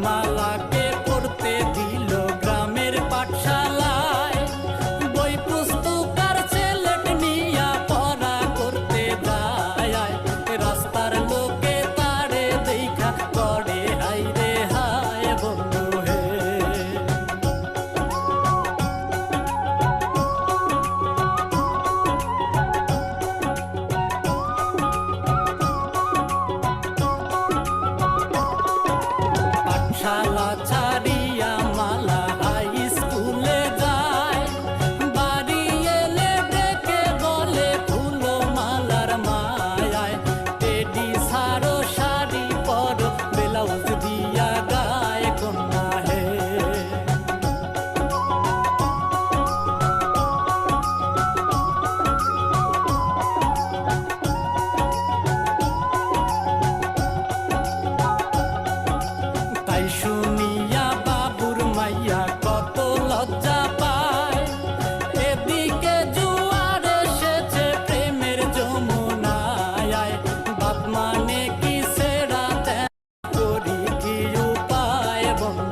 মালাকে পড়তে দিল গ্রামের পাঠশালায়, বই পুস্তক আর ছেলেট নিয়া পড়া করতে যায়। রাস্তার লোকে তারে দেখা পড়ে হাই রে হায় বন্ধু হে। পাঠশালা ছাড়িয়া মালা হাই স্কুলে যায়, বাড়ি এলে ডেকে বলে ফুলো মালার মায়ায়। টেডি সারো শাড়ি পরো ব্লাউজ দিয়া গায় কন্যা হে। তাই শুনিয়া বাবুর মাইয়া কত লজ্জা পায়, এদিকে জুয়ার এসেছে প্রেমের যমুনায়। বাপ মানে কি সেরা করি কি উপায় বন্ধু